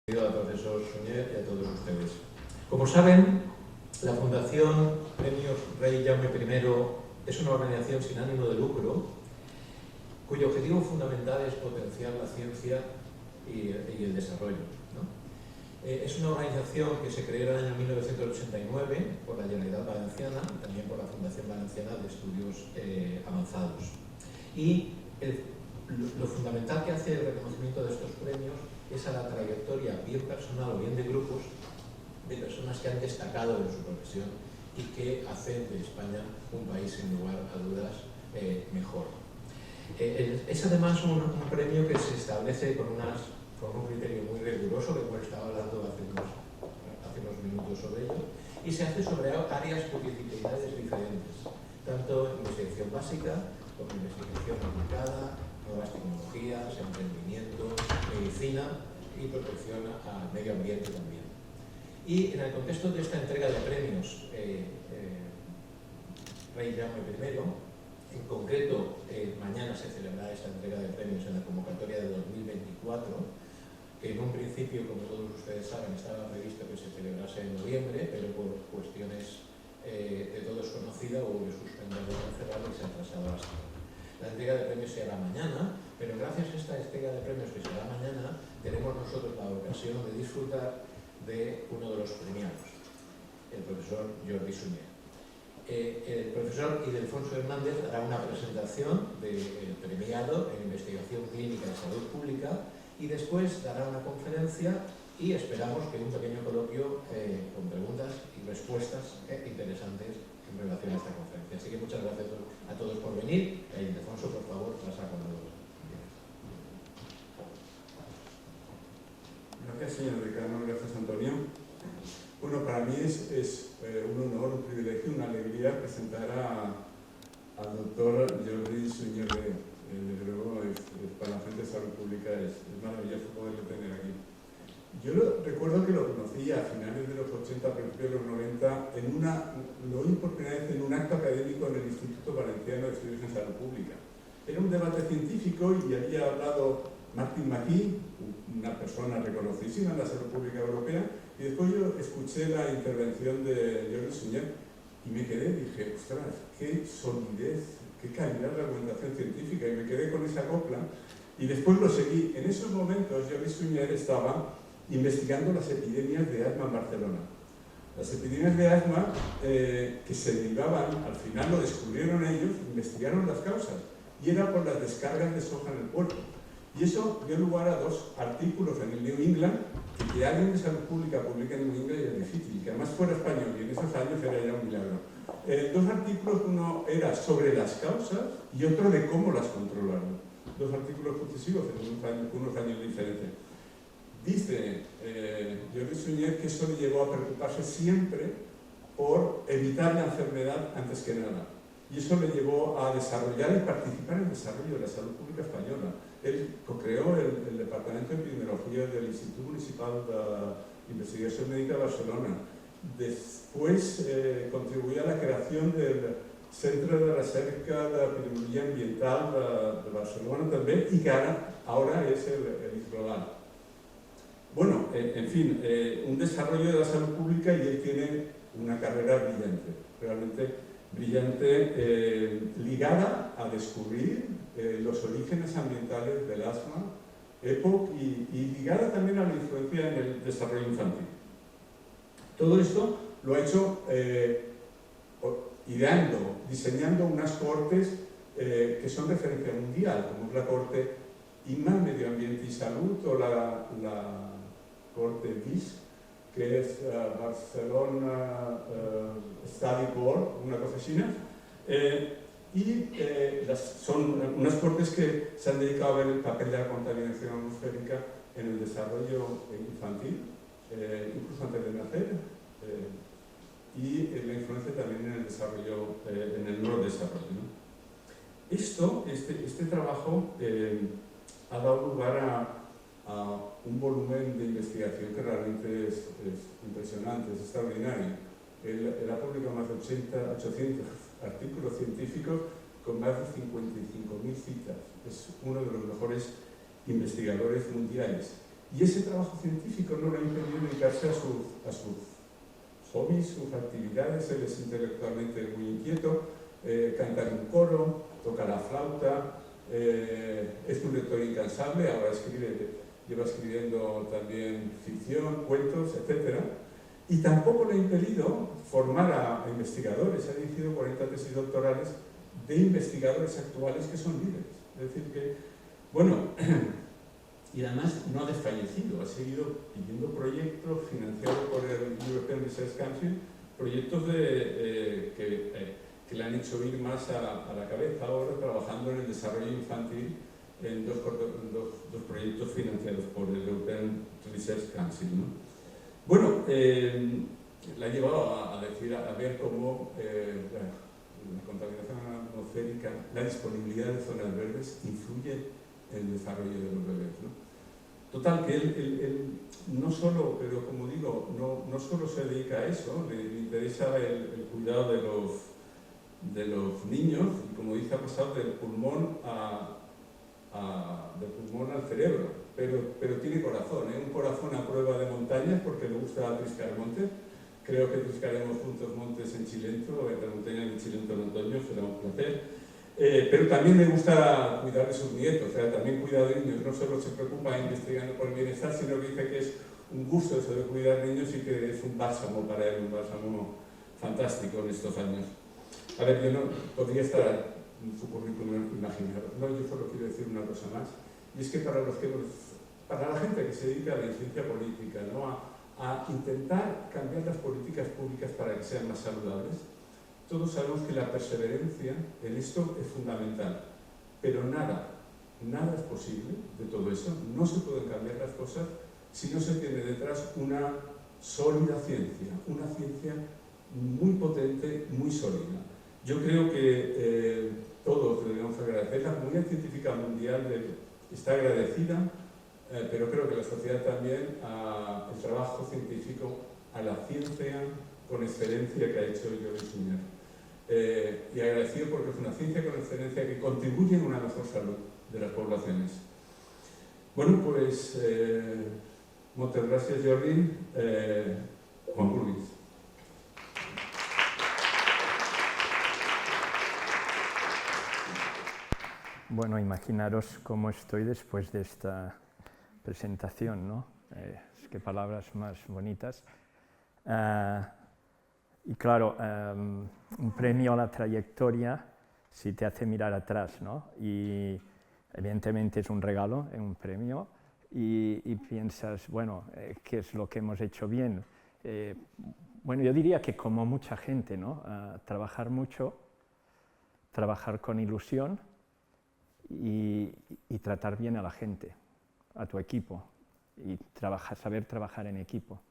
Al profesor Suñer y a todos ustedes. Como saben, la Fundación Premios Rey Jaume I es una organización sin ánimo de lucro cuyo objetivo fundamental es potenciar la ciencia y el desarrollo, ¿no? Es una organización que se creó en el año 1989 por la Generalitat Valenciana y también por la Fundación Valenciana de Estudios Avanzados. Y lo fundamental que hace el reconocimiento de estos premios es a la trayectoria, bien personal o bien de grupos, de personas que han destacado en su profesión y que hacen de España un país, sin lugar a dudas, mejor. Es además un premio que se establece con un criterio muy riguroso, que hemos estado hablando hace unos minutos sobre ello, y se hace sobre áreas multidisciplinares diferentes, tanto investigación básica como investigación aplicada, nuevas tecnologías, emprendimiento, medicina y protección al medio ambiente también. Y en el contexto de esta entrega de premios Rey Jaume I, en concreto mañana se celebrará esta entrega de premios en la convocatoria de 2024, que en un principio, como todos ustedes saben, estaba previsto que se celebrase en noviembre, pero por cuestiones de todos conocidas hubo que suspender o cancelar y se ha atrasado hasta ahora. La entrega de premios se hará mañana, pero gracias a esta entrega de premios que se hará mañana, tenemos nosotros la ocasión de disfrutar de uno de los premiados, el profesor Jordi Suñer. El profesor Ildefonso Hernández hará una presentación del premiado en investigación clínica de salud pública y después dará una conferencia y esperamos que un pequeño coloquio con preguntas y respuestas interesantes en relación a esta conferencia. Así que muchas gracias a todos por venir. Ildefonso, por favor, pasa con nosotros. Gracias, señor decano. Gracias, Antonio. Bueno, para mí es un honor, un privilegio, una alegría presentar al doctor Jordi Suñer. Desde luego, para la gente de salud pública es maravilloso poderlo tener aquí. Yo recuerdo que lo conocí a finales de los 80, principios de los 90, lo oí por primera vez en un acto académico en el Instituto Valenciano de Estudios en Salud Pública. Era un debate científico y había hablado Martin McKee, una persona reconocidísima en la salud pública europea, y después yo escuché la intervención de Jordi Suñer y me quedé, dije, ostras, qué solidez, qué calidad de argumentación científica, y me quedé con esa copla y después lo seguí. En esos momentos Jordi Suñer estaba investigando las epidemias de asma en Barcelona. Las epidemias de asma que se derivaban, al final lo descubrieron ellos, investigaron las causas, y era por las descargas de soja en el cuerpo. Y eso dio lugar a dos artículos en el New England, que alguien de salud pública publica en el New England es difícil, que además fuera español, y en esos años era ya un milagro. Dos artículos, uno era sobre las causas y otro de cómo las controlaron. Dos artículos sucesivos en unos años de diferencia. Dice Jordi Suñer que eso le llevó a preocuparse siempre por evitar la enfermedad antes que nada. Y eso le llevó a desarrollar y participar en el desarrollo de la salud pública española. Él co-creó el Departamento de Epidemiología del Instituto Municipal de Investigación Médica de Barcelona. Después contribuyó a la creación del Centro de Recerca de Epidemiología Ambiental de Barcelona también, y que ahora es el ISRODAL. Bueno, en fin, un desarrollo de la salud pública, y él tiene una carrera brillante, realmente brillante, ligada a descubrir los orígenes ambientales del asma, EPOC, y ligada también a la influencia en el desarrollo infantil. Todo esto lo ha hecho ideando, diseñando unas cohortes que son referencia mundial, como es la cohorte IMA, Medio Ambiente y Salud, o la cohorte BIS, que es Barcelona Study Board, una cosa así. Son unas cohortes que se han dedicado a ver el papel de la contaminación atmosférica en el desarrollo infantil, incluso antes de nacer, y la influencia también en el desarrollo, en el neurodesarrollo, ¿no? Este trabajo ha dado lugar a un volumen de investigación que realmente es impresionante, es extraordinario. Él ha publicado más de 800 artículos científicos con más de 55.000 citas. Es uno de los mejores investigadores mundiales. Y ese trabajo científico no le ha impedido dedicarse a sus hobbies, sus actividades. Él es intelectualmente muy inquieto, canta en un coro, toca la flauta, es un lector incansable, ahora lleva escribiendo también ficción, cuentos, etc. Y tampoco le ha impedido formar a investigadores. Ha dirigido 40 tesis doctorales de investigadores actuales que son líderes. Es decir que, bueno, y además no ha desfallecido, ha seguido pidiendo proyectos financiados por el European Research Council, proyectos que le han hecho ir más a la cabeza ahora, trabajando en el desarrollo infantil en dos proyectos financiados por el European Research Council, ¿no? Bueno, la ha llevado a ver cómo la contaminación atmosférica, la disponibilidad de zonas verdes influye en el desarrollo de los bebés, ¿no? Total, que él no solo, pero como digo, no solo se dedica a eso, le interesa el cuidado de los niños, y como dice, ha pasado del pulmón al cerebro, pero tiene corazón, un corazón a prueba de montañas, porque le gusta triscar montes. Creo que triscaremos juntos montes en Chilento, en la montaña de Chilento en otoño, será un placer. Pero también le gusta cuidar de sus nietos, o sea, también cuida de niños, no solo se preocupa investigando por el bienestar, sino que dice que es un gusto eso de cuidar niños y que es un bálsamo para él, un bálsamo fantástico en estos años. A ver, yo no podría estar en su currículum imaginado. No, yo solo quiero decir una cosa más, y es que para la gente que se dedica a la ciencia política, ¿no? a intentar cambiar las políticas públicas para que sean más saludables, todos sabemos que la perseverancia en esto es fundamental, pero nada es posible de todo eso. No se pueden cambiar las cosas si no se tiene detrás una sólida ciencia, una ciencia muy potente, muy sólida. Yo creo que todos debemos agradecer. La comunidad científica mundial está agradecida, pero creo que la sociedad también, al trabajo científico, a la ciencia con excelencia que ha hecho Jordi Sunyer. Y agradecido porque es una ciencia con excelencia que contribuye a una mejor salud de las poblaciones. Bueno, pues muchas gracias, Jordi. Juan Burguis. Bueno, imaginaros cómo estoy después de esta presentación, ¿no? Es que palabras más bonitas. Y claro, un premio a la trayectoria sí te hace mirar atrás, ¿no? Y evidentemente es un regalo, es un premio, y piensas, bueno, ¿qué es lo que hemos hecho bien? Bueno, yo diría que como mucha gente, ¿no? Trabajar mucho, trabajar con ilusión y tratar bien a la gente, a tu equipo, y saber trabajar en equipo.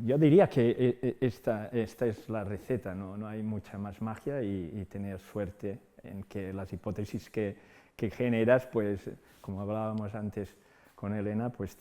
Yo diría que esta es la receta, no hay mucha más magia y tener suerte en que las hipótesis que generas, pues, como hablábamos antes con Elena, pues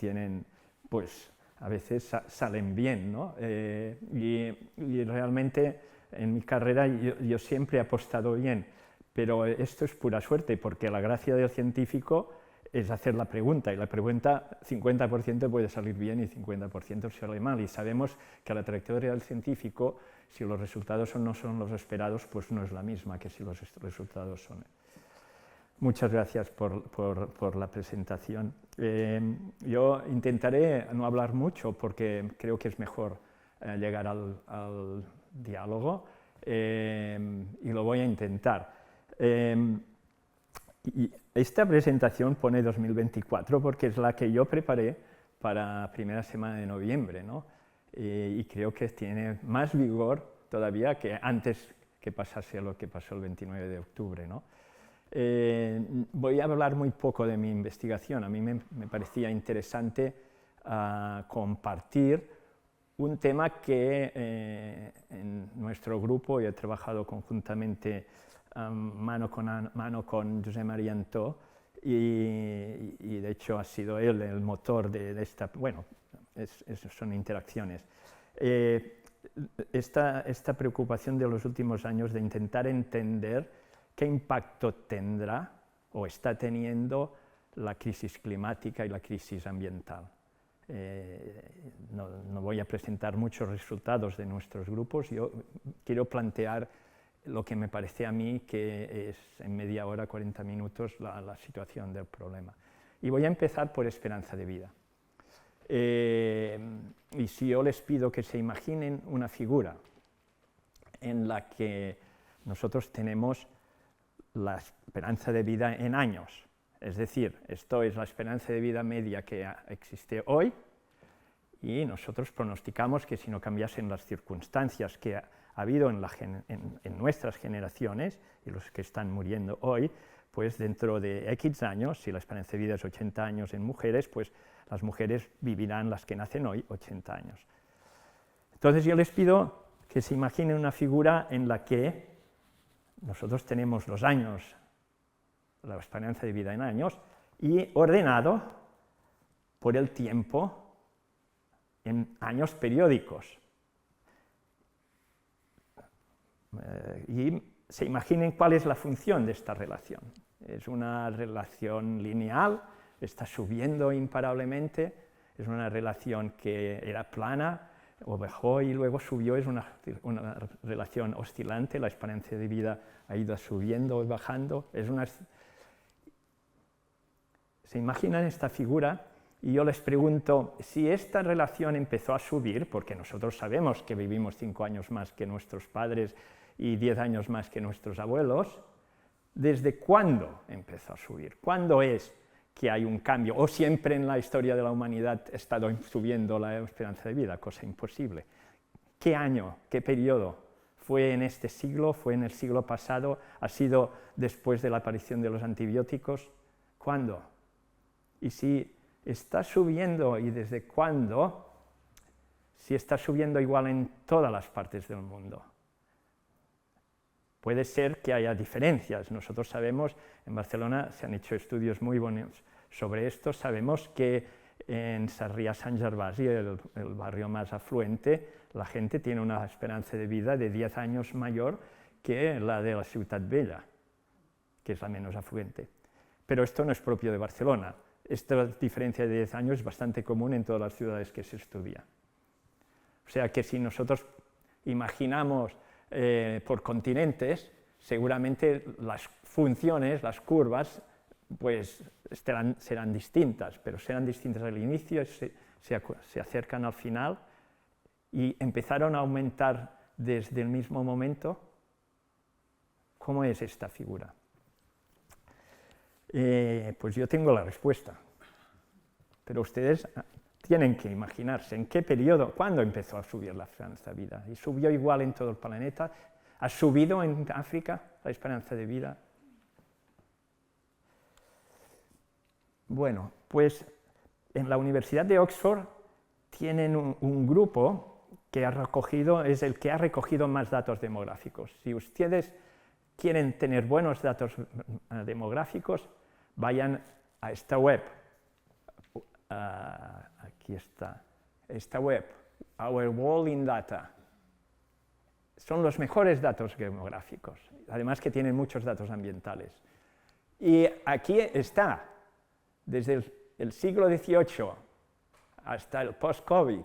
a veces salen bien, ¿no? Y realmente en mi carrera yo siempre he apostado bien, pero esto es pura suerte, porque la gracia del científico es hacer la pregunta, y la pregunta 50% puede salir bien y 50% sale mal, y sabemos que la trayectoria del científico, si los resultados no son los esperados, pues no es la misma que si los resultados son. Muchas gracias por la presentación. Yo intentaré no hablar mucho porque creo que es mejor llegar al diálogo, y lo voy a intentar. Y esta presentación pone 2024 porque es la que yo preparé para la primera semana de noviembre, ¿no? Y creo que tiene más vigor todavía que antes que pasase lo que pasó el 29 de octubre, ¿no? Voy a hablar muy poco de mi investigación. A mí me parecía interesante compartir un tema que en nuestro grupo he trabajado conjuntamente mano con Josep Maria Antó, y de hecho ha sido él el motor de esta, bueno, son interacciones. Esta preocupación de los últimos años de intentar entender qué impacto tendrá o está teniendo la crisis climática y la crisis ambiental. No voy a presentar muchos resultados de nuestros grupos, yo quiero plantear lo que me parece a mí que es en media hora, 40 minutos, la situación del problema. Y voy a empezar por esperanza de vida. Y si yo les pido que se imaginen una figura en la que nosotros tenemos la esperanza de vida en años, es decir, esto es la esperanza de vida media que existe hoy, y nosotros pronosticamos que si no cambiasen las circunstancias que ha habido en nuestras generaciones y los que están muriendo hoy, pues dentro de X años, si la esperanza de vida es 80 años en mujeres, pues las mujeres vivirán, las que nacen hoy, 80 años. Entonces yo les pido que se imaginen una figura en la que nosotros tenemos los años, la esperanza de vida en años, y ordenado por el tiempo en años periódicos. Y se imaginen cuál es la función de esta relación. Es una relación lineal, está subiendo imparablemente, es una relación que era plana, o bajó y luego subió, es una relación oscilante, la esperanza de vida ha ido subiendo y bajando. Se imaginan esta figura y yo les pregunto si esta relación empezó a subir, porque nosotros sabemos que vivimos 5 años más que nuestros padres y 10 años más que nuestros abuelos, ¿desde cuándo empezó a subir? ¿Cuándo es que hay un cambio? ¿O siempre en la historia de la humanidad ha estado subiendo la esperanza de vida? Cosa imposible. ¿Qué año? ¿Qué periodo? ¿Fue en este siglo? ¿Fue en el siglo pasado? ¿Ha sido después de la aparición de los antibióticos? ¿Cuándo? Y si está subiendo, ¿y desde cuándo? Si está subiendo igual en todas las partes del mundo. Puede ser que haya diferencias. Nosotros sabemos, en Barcelona se han hecho estudios muy buenos sobre esto, sabemos que en Sarrià-Sant Gervasi, el barrio más afluente, la gente tiene una esperanza de vida de 10 años mayor que la de la Ciutat Vella, que es la menos afluente. Pero esto no es propio de Barcelona. Esta diferencia de 10 años es bastante común en todas las ciudades que se estudia. O sea que si nosotros imaginamos por continentes, seguramente las funciones, las curvas, pues serán distintas, pero serán distintas al inicio, se acercan al final y empezaron a aumentar desde el mismo momento. ¿Cómo es esta figura? Pues yo tengo la respuesta, pero ustedes tienen que imaginarse en qué periodo, cuándo empezó a subir la esperanza de vida. Y subió igual en todo el planeta. ¿Ha subido en África la esperanza de vida? Bueno, pues en la Universidad de Oxford tienen un grupo que ha recogido, es el que ha recogido más datos demográficos. Si ustedes quieren tener buenos datos demográficos, vayan a esta web. Aquí está, esta web, Our World in Data. Son los mejores datos demográficos, además que tienen muchos datos ambientales. Y aquí está, desde el siglo XVIII hasta el post-COVID,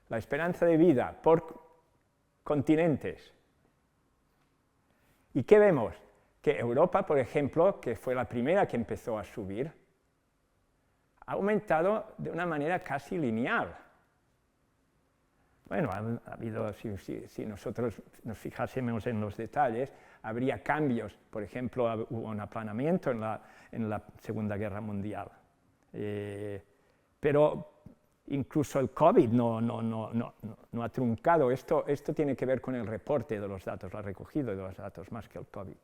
la esperanza de vida por continentes. ¿Y qué vemos? Que Europa, por ejemplo, que fue la primera que empezó a subir, ha aumentado de una manera casi lineal. Bueno, ha habido, si nosotros nos fijásemos en los detalles, habría cambios. Por ejemplo, hubo un aplanamiento en la Segunda Guerra Mundial. Pero incluso el COVID no ha truncado. Esto tiene que ver con el reporte de los datos, la recogida de los datos, más que el COVID.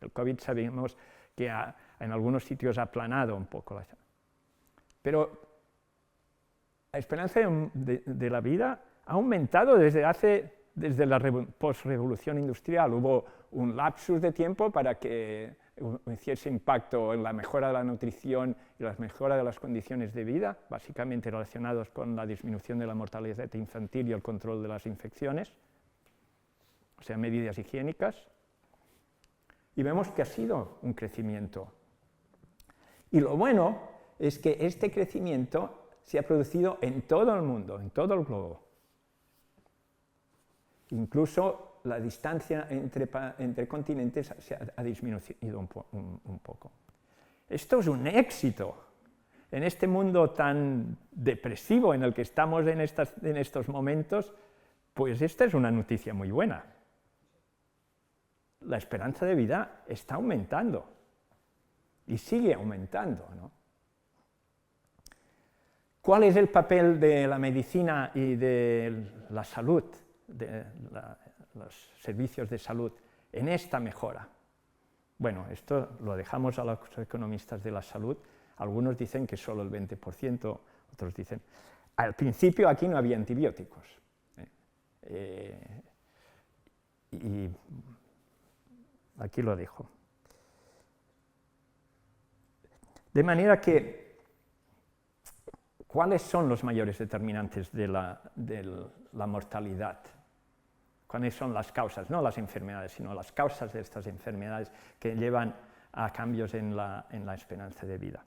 El COVID sabemos que en algunos sitios ha aplanado un poco. Pero la esperanza de la vida ha aumentado desde la post-revolución industrial. Hubo un lapsus de tiempo para que hiciese impacto en la mejora de la nutrición y la mejora de las condiciones de vida, básicamente relacionados con la disminución de la mortalidad infantil y el control de las infecciones, o sea, medidas higiénicas. Y vemos que ha sido un crecimiento. Y lo bueno es que este crecimiento se ha producido en todo el mundo, en todo el globo. Incluso la distancia entre continentes se ha disminuido un poco. Esto es un éxito. En este mundo tan depresivo en el que estamos en estos momentos, pues esta es una noticia muy buena. La esperanza de vida está aumentando y sigue aumentando, ¿no? ¿Cuál es el papel de la medicina y de la salud, de los servicios de salud en esta mejora? Bueno, esto lo dejamos a los economistas de la salud. Algunos dicen que solo el 20%, otros dicen... Al principio aquí no había antibióticos. Y aquí lo dejo. De manera que, ¿cuáles son los mayores determinantes de la mortalidad? ¿Cuáles son las causas? No las enfermedades, sino las causas de estas enfermedades que llevan a cambios en la esperanza de vida.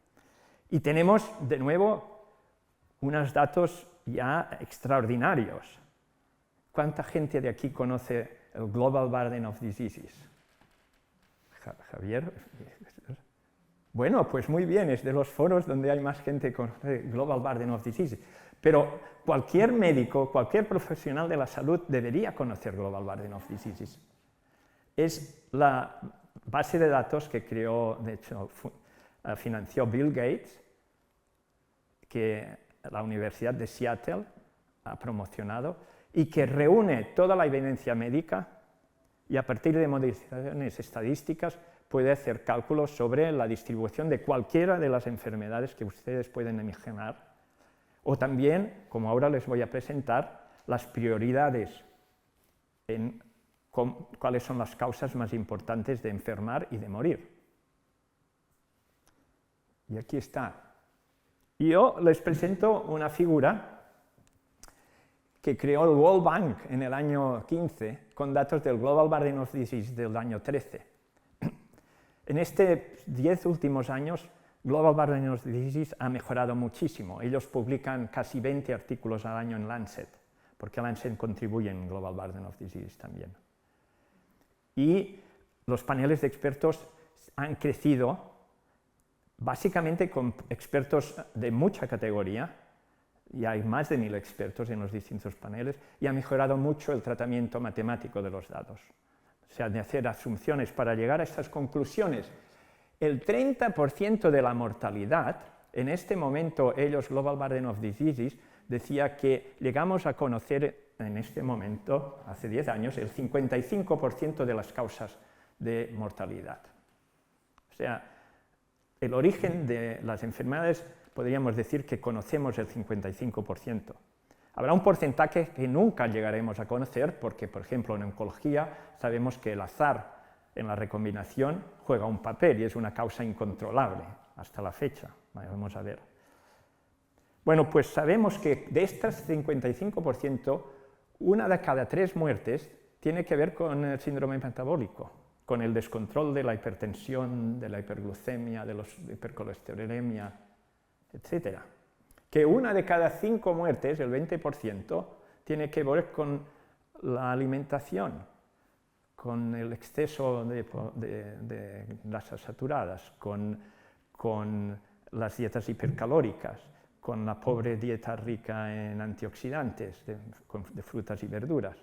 Y tenemos, de nuevo, unos datos ya extraordinarios. ¿Cuánta gente de aquí conoce el Global Burden of Diseases? Javier. Bueno, pues muy bien, es de los foros donde hay más gente con Global Burden of Diseases. Pero cualquier médico, cualquier profesional de la salud debería conocer Global Burden of Diseases. Es la base de datos que creó, de hecho, financió Bill Gates, que la Universidad de Seattle ha promocionado, y que reúne toda la evidencia médica y a partir de modificaciones estadísticas puede hacer cálculos sobre la distribución de cualquiera de las enfermedades que ustedes pueden imaginar, o también, como ahora les voy a presentar, las prioridades en cuáles son las causas más importantes de enfermar y de morir. Y aquí está. Yo les presento una figura que creó el World Bank en el año 15 con datos del Global Burden of Disease del año 13. En estos 10 últimos años, Global Burden of Disease ha mejorado muchísimo. Ellos publican casi 20 artículos al año en Lancet, porque Lancet contribuye en Global Burden of Disease también. Y los paneles de expertos han crecido básicamente con expertos de mucha categoría, y hay más de 1000 expertos en los distintos paneles, y ha mejorado mucho el tratamiento matemático de los datos. O sea, de hacer asunciones para llegar a estas conclusiones. El 30% de la mortalidad, en este momento ellos, Global Burden of Diseases, decía que llegamos a conocer en este momento, hace 10 años, el 55% de las causas de mortalidad. O sea, el origen de las enfermedades podríamos decir que conocemos el 55%. Habrá un porcentaje que nunca llegaremos a conocer porque, por ejemplo, en oncología sabemos que el azar en la recombinación juega un papel y es una causa incontrolable hasta la fecha. Vamos a ver. Bueno, pues sabemos que de estas 55%, una de cada 3 muertes tiene que ver con el síndrome metabólico, con el descontrol de la hipertensión, de la hiperglucemia, de la hipercolesterolemia, etc. Que una de cada 5 muertes, el 20%, tiene que ver con la alimentación, con el exceso de grasas saturadas, con las dietas hipercalóricas, con la pobre dieta rica en antioxidantes, de frutas y verduras.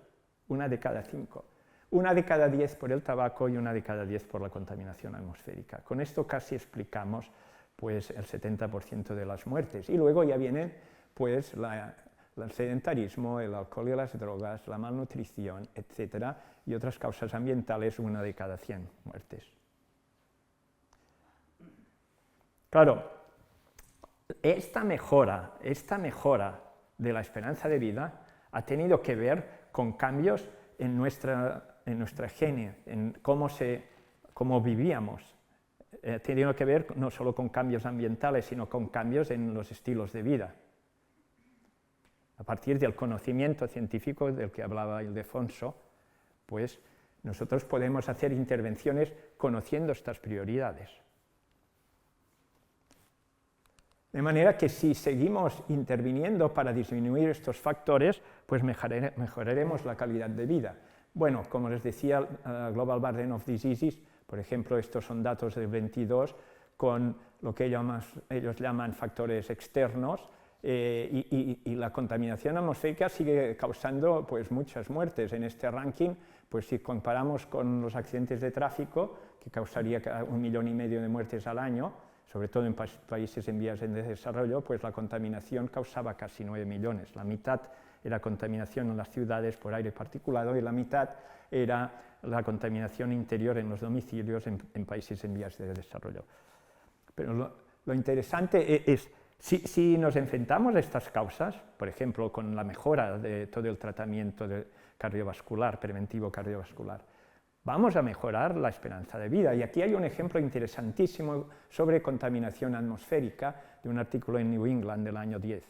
Una de cada 5. Una de cada 10 por el tabaco y una de cada 10 por la contaminación atmosférica. Con esto casi explicamos pues, el 70% de las muertes. Y luego ya vienen pues, el sedentarismo, el alcohol y las drogas, la malnutrición, etc. Y otras causas ambientales, una de cada 100 muertes. Claro, esta mejora de la esperanza de vida ha tenido que ver con cambios en nuestra gene, en cómo vivíamos. Ha tenido que ver no solo con cambios ambientales, sino con cambios en los estilos de vida. A partir del conocimiento científico del que hablaba Ildefonso, pues nosotros podemos hacer intervenciones conociendo estas prioridades. De manera que si seguimos interviniendo para disminuir estos factores, pues mejoraremos la calidad de vida. Bueno, como les decía, Global Burden of Diseases, por ejemplo, estos son datos del 22, con lo que ellos llaman factores externos, y la contaminación atmosférica sigue causando pues, muchas muertes. En este ranking, pues si comparamos con los accidentes de tráfico, que causaría 1,5 millones de muertes al año, sobre todo en países en vías de desarrollo, pues la contaminación causaba casi 9 millones. La mitad era contaminación en las ciudades por aire particulado y la mitad era la contaminación interior en los domicilios en países en vías de desarrollo. Pero lo interesante es, si nos enfrentamos a estas causas, por ejemplo, con la mejora de todo el tratamiento cardiovascular, preventivo cardiovascular, vamos a mejorar la esperanza de vida. Y aquí hay un ejemplo interesantísimo sobre contaminación atmosférica de un artículo en New England del año 10.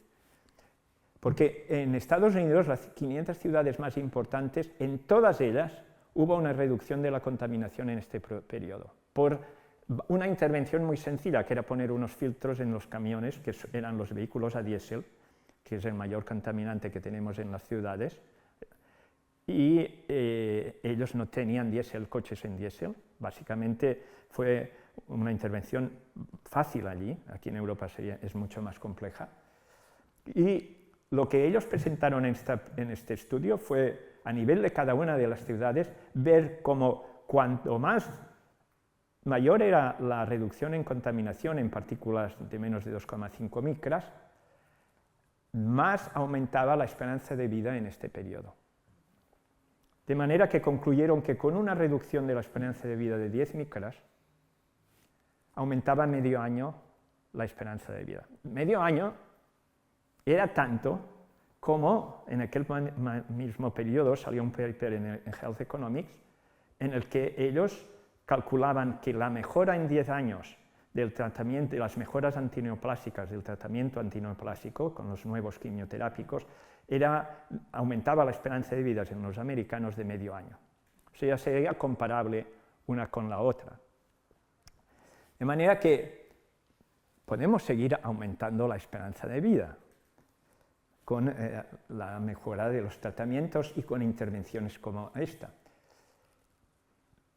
Porque en Estados Unidos, las 500 ciudades más importantes, en todas ellas hubo una reducción de la contaminación en este periodo, por una intervención muy sencilla, que era poner unos filtros en los camiones, que eran los vehículos a diésel, que es el mayor contaminante que tenemos en las ciudades, y ellos no tenían diésel, coches en diésel. Básicamente fue una intervención fácil allí, aquí en Europa es mucho más compleja. Y lo que ellos presentaron en este estudio fue, a nivel de cada una de las ciudades, ver cómo cuanto más mayor era la reducción en contaminación en partículas de menos de 2,5 micras, más aumentaba la esperanza de vida en este periodo. De manera que concluyeron que con una reducción de la esperanza de vida de 10 micras, aumentaba medio año la esperanza de vida. Medio año era tanto como en aquel mismo periodo salió un paper en Health Economics en el que ellos calculaban que la mejora en 10 años del tratamiento, de las mejoras antineoplásicas del tratamiento antineoplásico con los nuevos quimioterápicos, aumentaba la esperanza de vida en los americanos de medio año. O sea, sería comparable una con la otra. De manera que podemos seguir aumentando la esperanza de vida con la mejora de los tratamientos y con intervenciones como esta.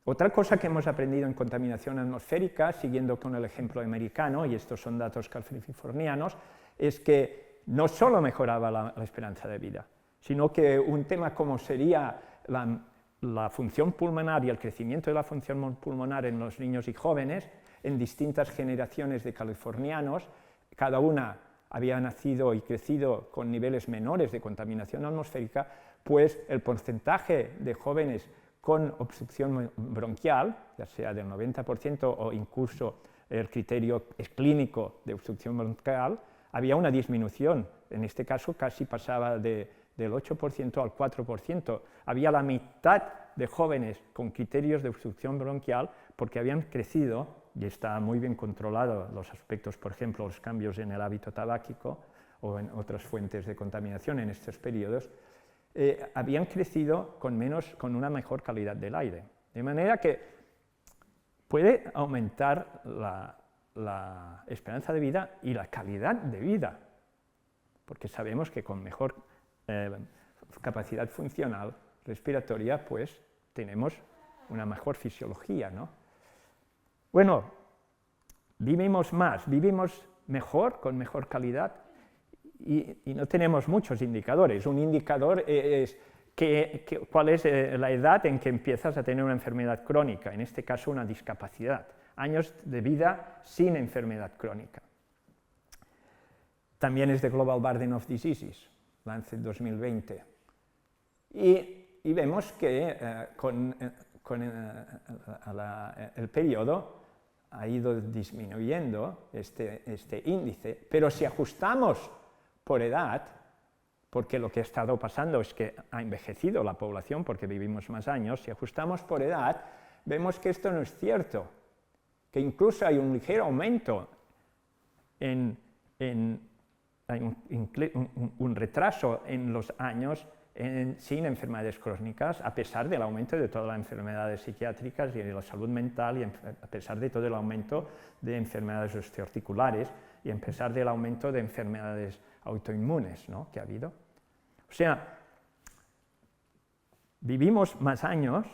Otra cosa que hemos aprendido en contaminación atmosférica, siguiendo con el ejemplo americano, y estos son datos californianos, es que no solo mejoraba la esperanza de vida, sino que un tema como sería la función pulmonar y el crecimiento de la función pulmonar en los niños y jóvenes, en distintas generaciones de californianos, cada una había nacido y crecido con niveles menores de contaminación atmosférica, pues el porcentaje de jóvenes con obstrucción bronquial, ya sea del 90% o incluso el criterio clínico de obstrucción bronquial, había una disminución. En este caso casi pasaba del 8% al 4%. Había la mitad de jóvenes con criterios de obstrucción bronquial porque habían crecido, y está muy bien controlado los aspectos, por ejemplo, los cambios en el hábito tabáquico o en otras fuentes de contaminación en estos periodos, habían crecido con una mejor calidad del aire. De manera que puede aumentar la esperanza de vida y la calidad de vida, porque sabemos que con mejor capacidad funcional respiratoria, pues tenemos una mejor fisiología, ¿no? Bueno, vivimos más, vivimos mejor, con mejor calidad, y no tenemos muchos indicadores. Un indicador es cuál es la edad en que empiezas a tener una enfermedad crónica, en este caso una discapacidad, años de vida sin enfermedad crónica. También es de Global Burden of Diseases, Lancet 2020. Y vemos que el periodo ha ido disminuyendo este índice, pero si ajustamos por edad, porque lo que ha estado pasando es que ha envejecido la población porque vivimos más años, si ajustamos por edad, vemos que esto no es cierto, que incluso hay un ligero aumento hay un retraso en los años sin enfermedades crónicas, a pesar del aumento de todas las enfermedades psiquiátricas y de la salud mental, y a pesar de todo el aumento de enfermedades osteoarticulares y a pesar del aumento de enfermedades autoinmunes, ¿no?, que ha habido. O sea, vivimos más años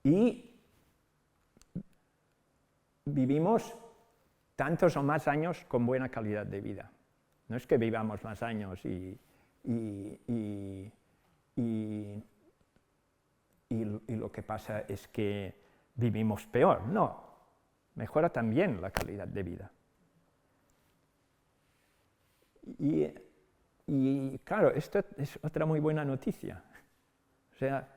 y vivimos tantos o más años con buena calidad de vida. No es que vivamos más años y lo que pasa es que vivimos peor. No, mejora también la calidad de vida. Y claro, esto es otra muy buena noticia. O sea,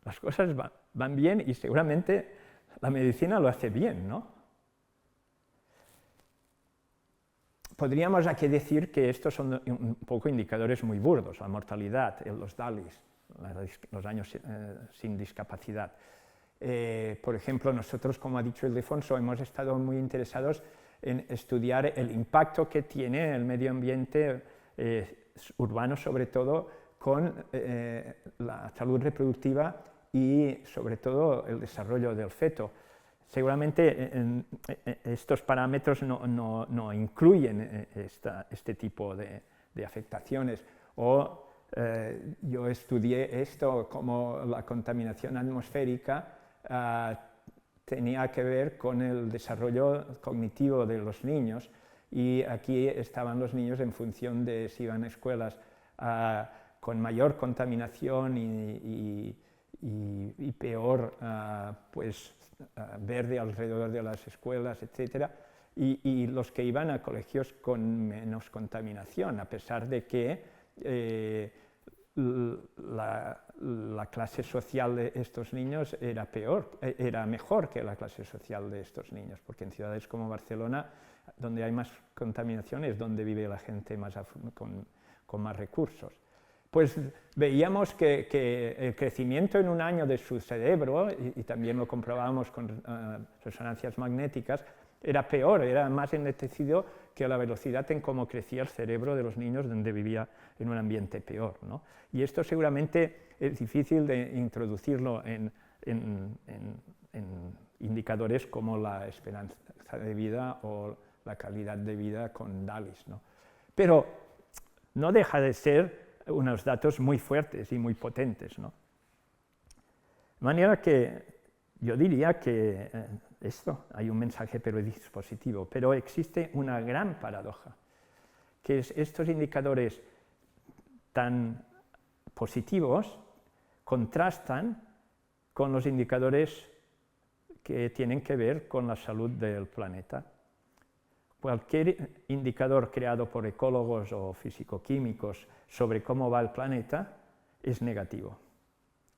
las cosas van bien y seguramente la medicina lo hace bien, ¿no? Podríamos aquí decir que estos son un poco indicadores muy burdos, la mortalidad, los DALYs, los años sin discapacidad. Por ejemplo, nosotros, como ha dicho Ildefonso, hemos estado muy interesados en estudiar el impacto que tiene el medio ambiente urbano, sobre todo, con la salud reproductiva y, sobre todo, el desarrollo del feto. Seguramente estos parámetros no incluyen este tipo de afectaciones. Yo estudié esto como la contaminación atmosférica tenía que ver con el desarrollo cognitivo de los niños, y aquí estaban los niños en función de si iban a escuelas con mayor contaminación y peor verde alrededor de las escuelas, etc. Y los que iban a colegios con menos contaminación, a pesar de que la clase social de estos niños era mejor que la clase social de estos niños, porque en ciudades como Barcelona, donde hay más contaminación, es donde vive la gente con más recursos. Pues veíamos que el crecimiento en un año de su cerebro, y también lo comprobábamos con resonancias magnéticas, era peor, era más enlentecido que la velocidad en cómo crecía el cerebro de los niños donde vivía en un ambiente peor, ¿no? Y esto seguramente es difícil de introducirlo en indicadores como la esperanza de vida o la calidad de vida con DALYs, ¿no? Pero no deja de ser unos datos muy fuertes y muy potentes, ¿no? De manera que yo diría que hay un mensaje predispositivo, pero existe una gran paradoja, que es estos indicadores tan positivos contrastan con los indicadores que tienen que ver con la salud del planeta. Cualquier indicador creado por ecólogos o fisicoquímicos sobre cómo va el planeta es negativo.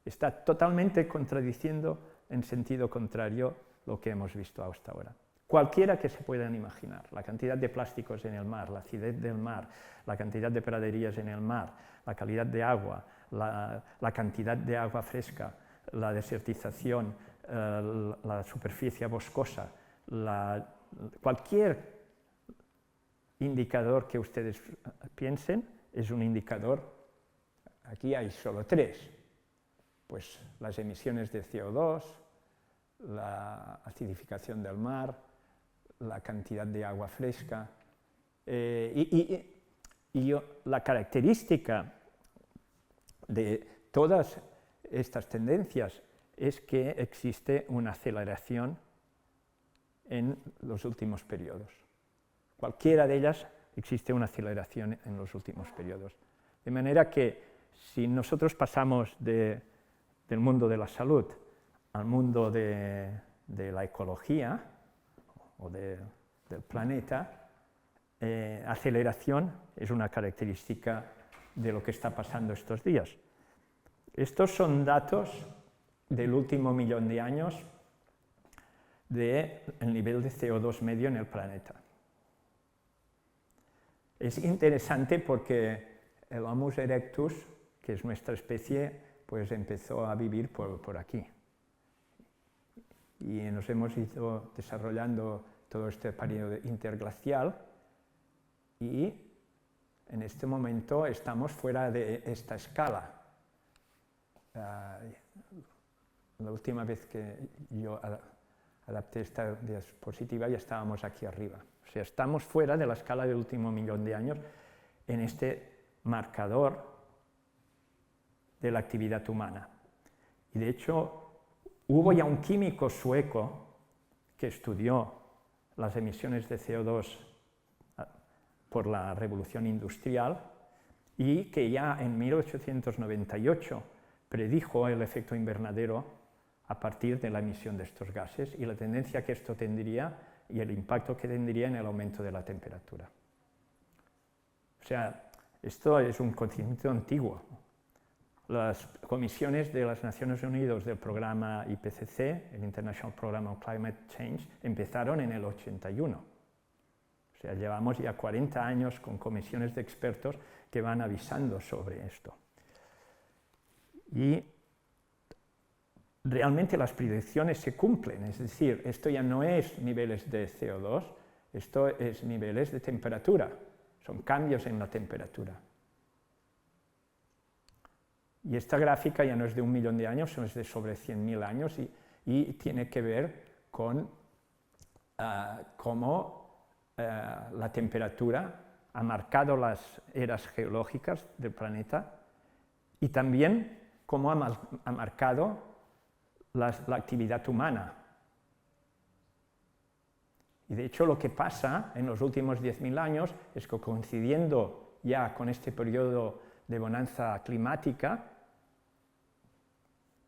Está totalmente contradiciendo en sentido contrario lo que hemos visto hasta ahora. Cualquiera que se puedan imaginar, la cantidad de plásticos en el mar, la acidez del mar, la cantidad de praderías en el mar, la calidad de agua, la cantidad de agua fresca, la desertización, la superficie boscosa, cualquier indicador que ustedes piensen es un indicador. Aquí hay solo 3, pues las emisiones de CO2, la acidificación del mar, la cantidad de agua fresca, la característica de todas estas tendencias es que existe una aceleración en los últimos periodos. Cualquiera de ellas existe una aceleración en los últimos periodos. De manera que si nosotros pasamos del mundo de la salud al mundo de la ecología o del planeta, aceleración es una característica de lo que está pasando estos días. Estos son datos del último millón de años del nivel de CO2 medio en el planeta. Es interesante porque el Homo erectus, que es nuestra especie, pues empezó a vivir por aquí. Y nos hemos ido desarrollando todo este periodo interglacial y en este momento estamos fuera de esta escala. La última vez que yo adapté esta diapositiva ya estábamos aquí arriba. O sea, estamos fuera de la escala del último millón de años en este marcador de la actividad humana. Y de hecho, hubo ya un químico sueco que estudió las emisiones de CO2 por la revolución industrial y que ya en 1898 predijo el efecto invernadero a partir de la emisión de estos gases y la tendencia que esto tendría y el impacto que tendría en el aumento de la temperatura. O sea, esto es un conocimiento antiguo. Las comisiones de las Naciones Unidas del programa IPCC, el International Programme on Climate Change, empezaron en el 81. O sea, llevamos ya 40 años con comisiones de expertos que van avisando sobre esto. Y realmente las predicciones se cumplen, es decir, esto ya no es niveles de CO2, esto es niveles de temperatura, son cambios en la temperatura. Y esta gráfica ya no es de 1 millón de años, es de sobre 100.000 años y tiene que ver con cómo la temperatura ha marcado las eras geológicas del planeta y también cómo ha marcado la actividad humana. Y de hecho lo que pasa en los últimos 10.000 años es que coincidiendo ya con este periodo de bonanza climática,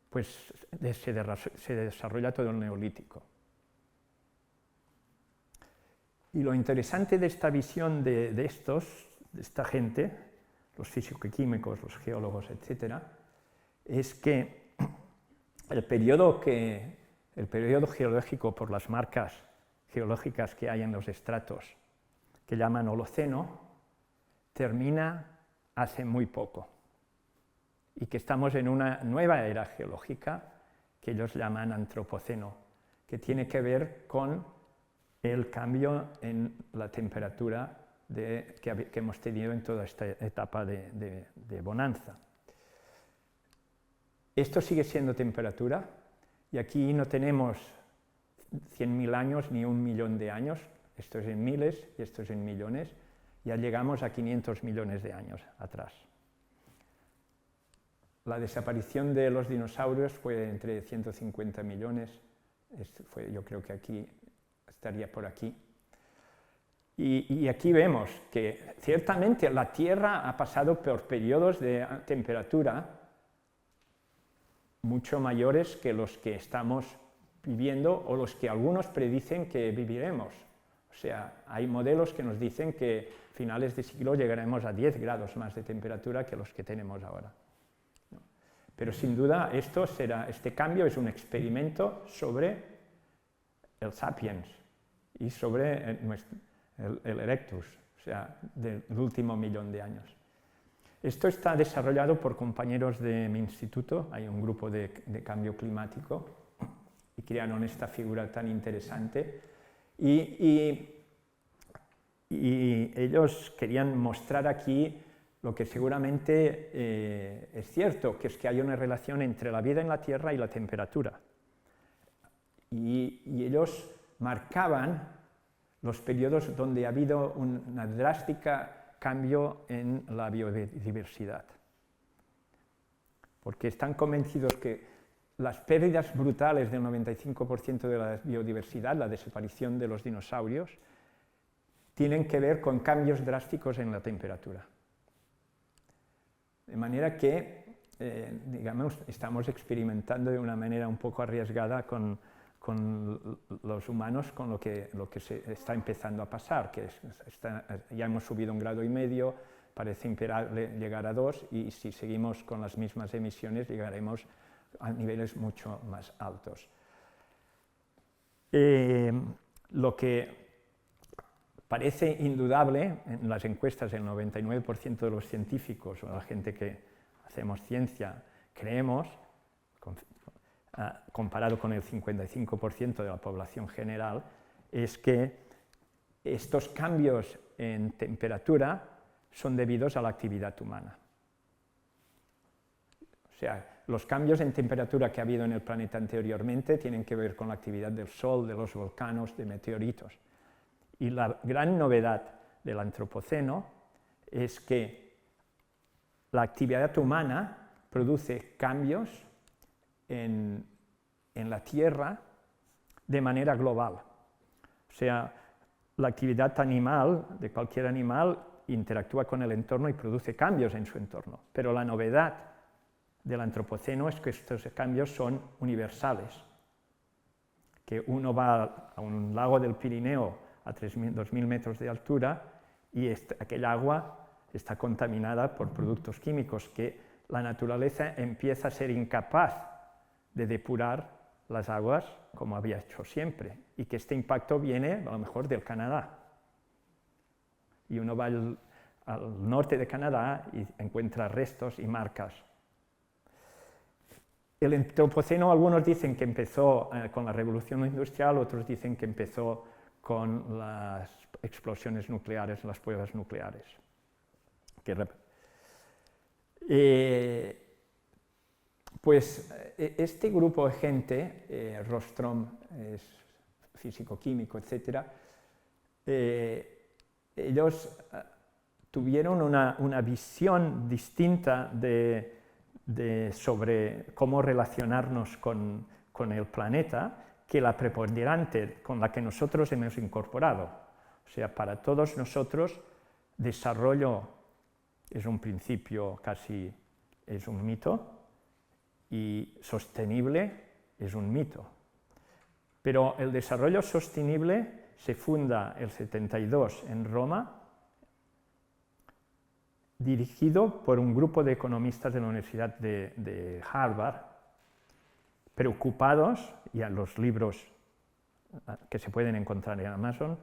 pues se desarrolla todo el neolítico. Y lo interesante de esta visión de esta gente, los físico-químicos, los geólogos, etc., es que el periodo geológico por las marcas geológicas que hay en los estratos, que llaman Holoceno, termina hace muy poco. Y que estamos en una nueva era geológica que ellos llaman Antropoceno, que tiene que ver con el cambio en la temperatura que hemos tenido en toda esta etapa de bonanza. Esto sigue siendo temperatura, y aquí no tenemos 100.000 años ni 1 millón de años, esto es en miles y esto es en millones, ya llegamos a 500 millones de años atrás. La desaparición de los dinosaurios fue entre 150 millones, yo creo que aquí estaría por aquí. Y aquí vemos que ciertamente la Tierra ha pasado por periodos de temperatura mucho mayores que los que estamos viviendo o los que algunos predicen que viviremos. O sea, hay modelos que nos dicen que a finales de siglo llegaremos a 10 grados más de temperatura que los que tenemos ahora. Pero sin duda este cambio es un experimento sobre el Sapiens y sobre el Erectus, o sea, del último millón de años. Esto está desarrollado por compañeros de mi instituto, hay un grupo de cambio climático y crearon esta figura tan interesante y ellos querían mostrar aquí lo que seguramente es cierto, que es que hay una relación entre la vida en la Tierra y la temperatura. Y ellos marcaban los periodos donde ha habido una drástica cambio en la biodiversidad. Porque están convencidos que las pérdidas brutales del 95% de la biodiversidad, la desaparición de los dinosaurios, tienen que ver con cambios drásticos en la temperatura. De manera que, digamos, estamos experimentando de una manera un poco arriesgada con los humanos, con lo que se está empezando a pasar, que ya hemos subido 1,5 grados, parece imperable llegar a 2, y si seguimos con las mismas emisiones llegaremos a niveles mucho más altos. Lo que parece indudable en las encuestas, el 99% de los científicos o la gente que hacemos ciencia creemos, comparado con el 55% de la población general, es que estos cambios en temperatura son debidos a la actividad humana. O sea, los cambios en temperatura que ha habido en el planeta anteriormente tienen que ver con la actividad del Sol, de los volcanes, de meteoritos. Y la gran novedad del Antropoceno es que la actividad humana produce cambios en la Tierra de manera global. O sea, la actividad animal, de cualquier animal, interactúa con el entorno y produce cambios en su entorno. Pero la novedad del Antropoceno es que estos cambios son universales. Que uno va a un lago del Pirineo a 2.000 metros de altura y aquella agua está contaminada por productos químicos que la naturaleza empieza a ser incapaz de depurar las aguas como había hecho siempre, y que este impacto viene a lo mejor del Canadá. Y uno va al norte de Canadá y encuentra restos y marcas. El Antropoceno, algunos dicen que empezó con la revolución industrial, otros dicen que empezó con las explosiones nucleares, las pruebas nucleares. Pues este grupo de gente, Rostrom es físico-químico, etc., ellos tuvieron una visión distinta sobre cómo relacionarnos con el planeta que la preponderante con la que nosotros hemos incorporado. O sea, para todos nosotros, desarrollo es un principio, casi es un mito, y sostenible es un mito. Pero el desarrollo sostenible se funda el 72 en Roma, dirigido por un grupo de economistas de la Universidad de Harvard, preocupados, y a los libros que se pueden encontrar en Amazon,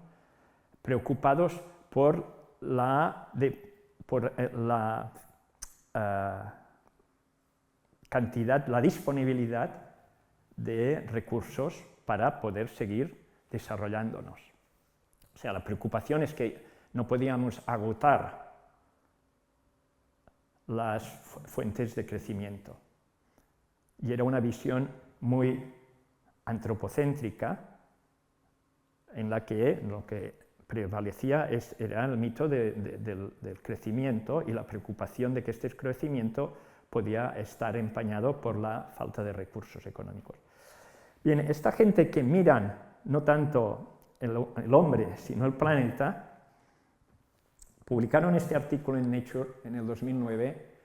preocupados por la cantidad, la disponibilidad de recursos para poder seguir desarrollándonos. O sea, la preocupación es que no podíamos agotar las fuentes de crecimiento. Y era una visión muy antropocéntrica, en la que lo que prevalecía era el mito del crecimiento y la preocupación de que este crecimiento podía estar empañado por la falta de recursos económicos. Bien, esta gente que miran no tanto el hombre, sino el planeta, publicaron este artículo en Nature en el 2009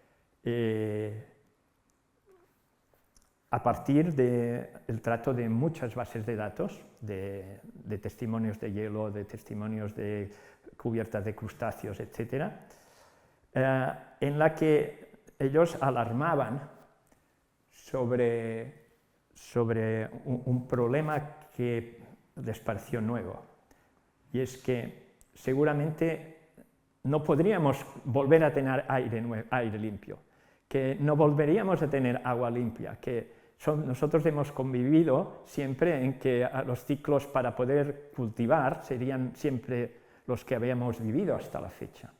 a partir del trato de muchas bases de datos, de testimonios de hielo, de testimonios de cubiertas de crustáceos, etc., en la que ellos alarmaban sobre un problema que les pareció nuevo, y es que seguramente no podríamos volver a tener aire limpio, que no volveríamos a tener agua limpia, que nosotros hemos convivido siempre en que los ciclos para poder cultivar serían siempre los que habíamos vivido hasta la fecha.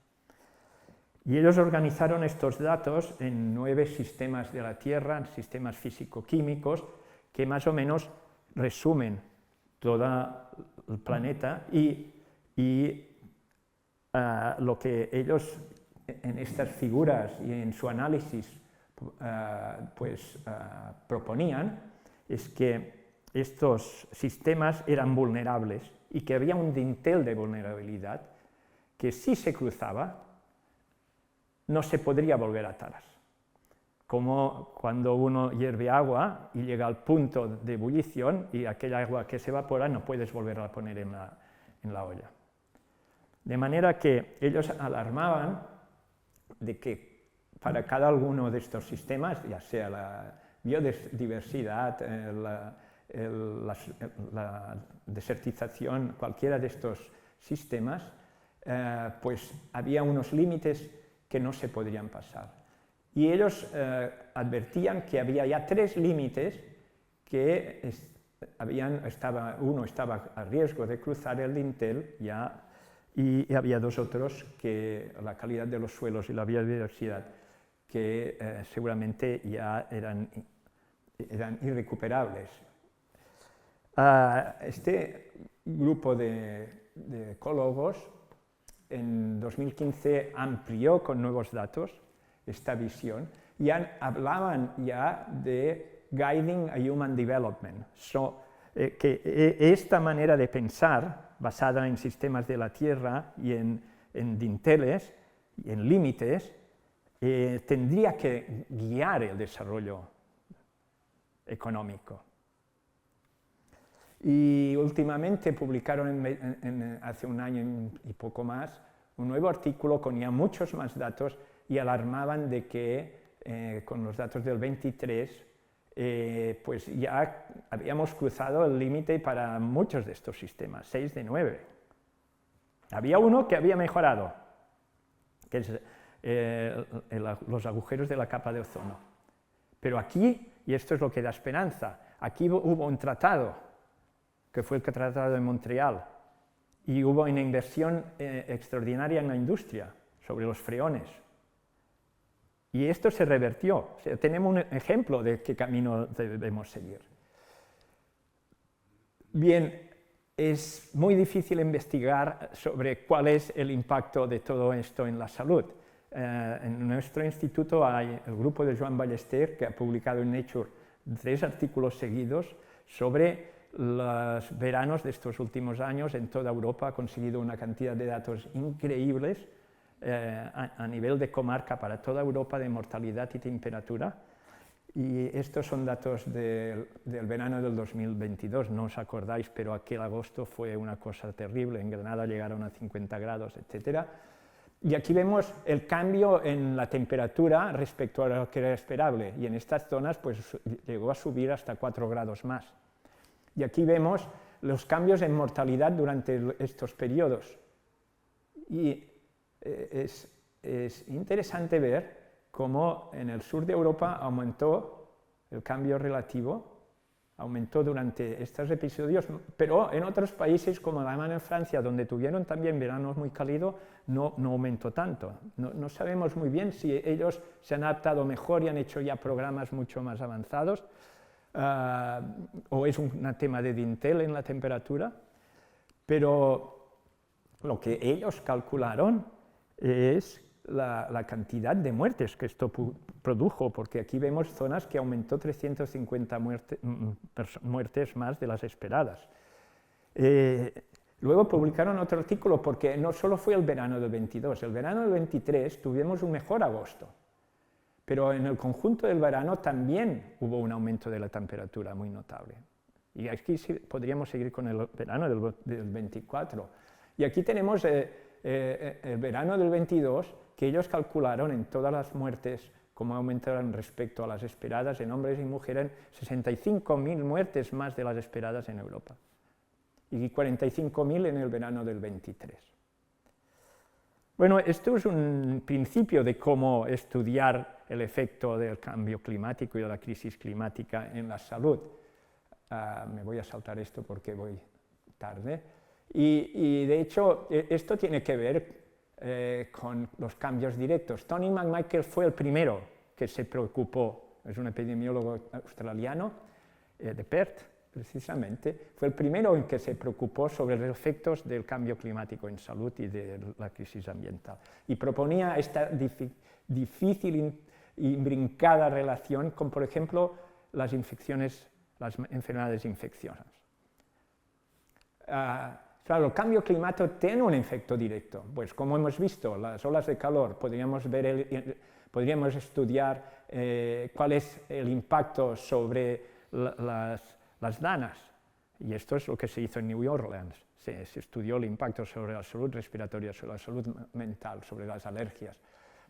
Y ellos organizaron estos datos en 9 sistemas de la Tierra, sistemas físico-químicos, que más o menos resumen todo el planeta y lo que ellos en estas figuras y en su análisis proponían es que estos sistemas eran vulnerables y que había un dintel de vulnerabilidad que si se cruzaba no se podría volver atrás. Como cuando uno hierve agua y llega al punto de ebullición y aquella agua que se evapora no puedes volver a poner en la olla. De manera que ellos alarmaban de que para cada uno de estos sistemas, ya sea la biodiversidad, la desertización, cualquiera de estos sistemas, pues había unos límites que no se podrían pasar. Y ellos advertían que había ya 3 límites que uno estaba a riesgo de cruzar el dintel ya y había dos otros, que la calidad de los suelos y la biodiversidad, que seguramente ya eran irrecuperables. Este grupo de ecólogos en 2015 amplió con nuevos datos esta visión y hablaban ya de guiding a human development, que esta manera de pensar, basada en sistemas de la Tierra y en dinteles y en límites, tendría que guiar el desarrollo económico. Y últimamente publicaron hace un año y poco más un nuevo artículo con ya muchos más datos y alarmaban de que con los datos del 23 pues ya habíamos cruzado el límite para muchos de estos sistemas, 6 de 9. Había uno que había mejorado, que es los agujeros de la capa de ozono. Pero aquí, y esto es lo que da esperanza, aquí hubo un tratado, que fue el Tratado de Montreal, y hubo una inversión extraordinaria en la industria sobre los freones. Y esto se revertió. O sea, tenemos un ejemplo de qué camino debemos seguir. Bien, es muy difícil investigar sobre cuál es el impacto de todo esto en la salud. En nuestro instituto hay el grupo de Joan Ballester, que ha publicado en Nature 3 artículos seguidos sobre los veranos de estos últimos años en toda Europa. Ha conseguido una cantidad de datos increíbles a nivel de comarca para toda Europa de mortalidad y temperatura. Y estos son datos del verano del 2022, no os acordáis, pero aquel agosto fue una cosa terrible, en Granada llegaron a 50 grados, etc. Y aquí vemos el cambio en la temperatura respecto a lo que era esperable, y en estas zonas pues llegó a subir hasta 4 grados más. Y aquí vemos los cambios en mortalidad durante estos periodos. Y es interesante ver cómo en el sur de Europa aumentó el cambio relativo, aumentó durante estos episodios, pero en otros países como Alemania y Francia, donde tuvieron también veranos muy cálidos, no aumentó tanto. No sabemos muy bien si ellos se han adaptado mejor y han hecho ya programas mucho más avanzados, o es un tema de dintel en la temperatura, pero lo que ellos calcularon es la cantidad de muertes que esto produjo, porque aquí vemos zonas que aumentó 350 muertes más de las esperadas. Luego publicaron otro artículo, porque no solo fue el verano del 22, el verano del 23 tuvimos un mejor agosto, pero en el conjunto del verano también hubo un aumento de la temperatura muy notable. Y aquí podríamos seguir con el verano del 24. Y aquí tenemos el verano del 22, que ellos calcularon en todas las muertes cómo aumentaron respecto a las esperadas en hombres y mujeres, 65.000 muertes más de las esperadas en Europa y 45.000 en el verano del 23. Bueno, esto es un principio de cómo estudiar el efecto del cambio climático y de la crisis climática en la salud. Me voy a saltar esto porque voy tarde. Y de hecho, esto tiene que ver con los cambios directos. Tony McMichael fue el primero que se preocupó, es un epidemiólogo australiano de Perth, precisamente, fue el primero en que se preocupó sobre los efectos del cambio climático en salud y de la crisis ambiental. Y proponía esta difícil y brincada relación con, por ejemplo, las enfermedades infecciosas. Claro, el cambio climático tiene un efecto directo, pues como hemos visto, las olas de calor, podríamos estudiar cuál es el impacto sobre las danas, y esto es lo que se hizo en New Orleans, se estudió el impacto sobre la salud respiratoria, sobre la salud mental, sobre las alergias.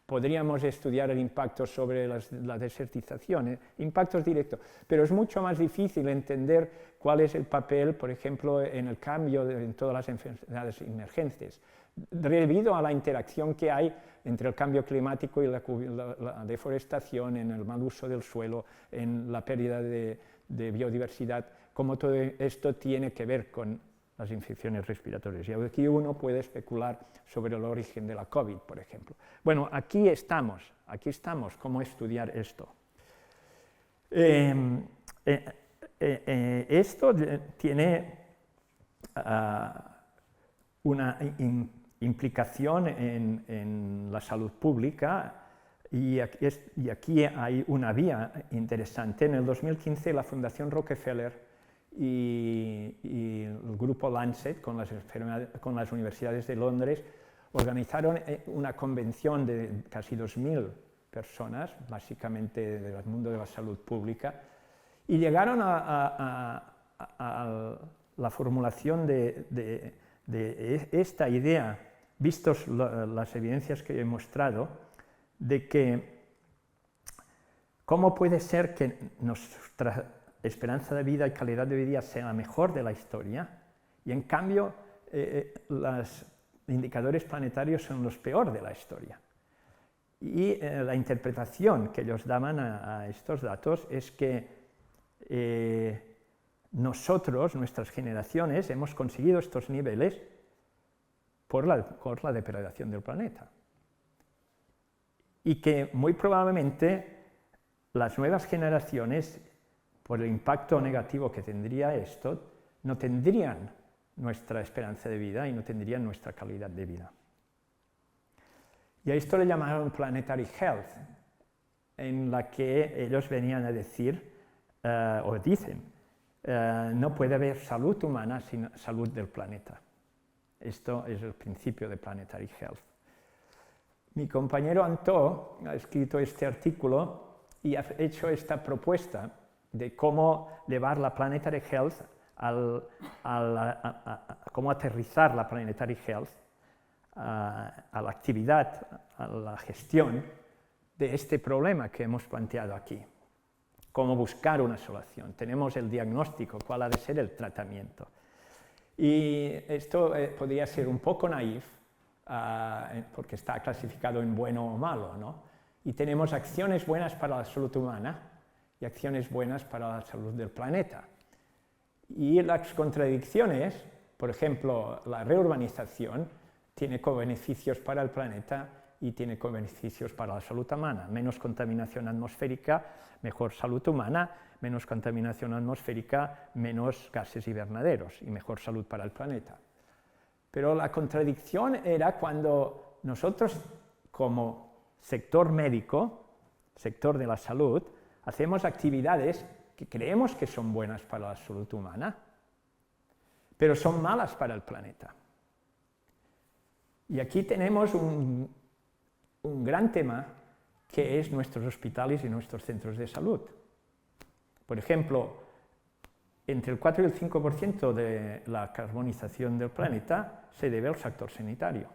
Podríamos estudiar el impacto sobre la desertización, impactos directos, pero es mucho más difícil entender cuál es el papel, por ejemplo, en el cambio en todas las enfermedades emergentes, debido a la interacción que hay entre el cambio climático y la deforestación, en el mal uso del suelo, en la pérdida de biodiversidad, cómo todo esto tiene que ver con las infecciones respiratorias. Y aquí uno puede especular sobre el origen de la COVID, por ejemplo. Bueno, aquí estamos, cómo estudiar esto. Esto tiene una implicación en la salud pública y aquí hay una vía interesante. En el 2015 la Fundación Rockefeller y el grupo Lancet con las universidades de Londres organizaron una convención de casi 2.000 personas, básicamente del mundo de la salud pública, y llegaron a la formulación de esta idea, vistos las evidencias que he mostrado, de que cómo puede ser que nuestra esperanza de vida y calidad de vida sea la mejor de la historia, y en cambio los indicadores planetarios son los peores de la historia. Y la interpretación que ellos daban a estos datos es que nosotros, nuestras generaciones, hemos conseguido estos niveles por la depredación del planeta. Y que muy probablemente las nuevas generaciones, por el impacto negativo que tendría esto, no tendrían nuestra esperanza de vida y no tendrían nuestra calidad de vida. Y a esto le llamaron Planetary Health, en la que ellos venían a decir, o dicen, no puede haber salud humana sin salud del planeta. Esto es el principio de Planetary Health. Mi compañero Antó ha escrito este artículo y ha hecho esta propuesta de cómo llevar la Planetary Health, cómo aterrizar la Planetary Health a la actividad, a la gestión de este problema que hemos planteado aquí. Cómo buscar una solución. Tenemos el diagnóstico, cuál ha de ser el tratamiento. Y esto podría ser un poco naif, porque está clasificado en bueno o malo, ¿no? Y tenemos acciones buenas para la salud humana y acciones buenas para la salud del planeta. Y las contradicciones, por ejemplo, la reurbanización tiene co-beneficios para el planeta y tiene co-beneficios para la salud humana. Menos contaminación atmosférica, mejor salud humana, menos contaminación atmosférica, menos gases invernaderos y mejor salud para el planeta. Pero la contradicción era cuando nosotros, como sector médico, sector de la salud, hacemos actividades que creemos que son buenas para la salud humana, pero son malas para el planeta. Y aquí tenemos un gran tema que es nuestros hospitales y nuestros centros de salud. Por ejemplo, entre el 4 y el 5% de la carbonización del planeta se debe al sector sanitario,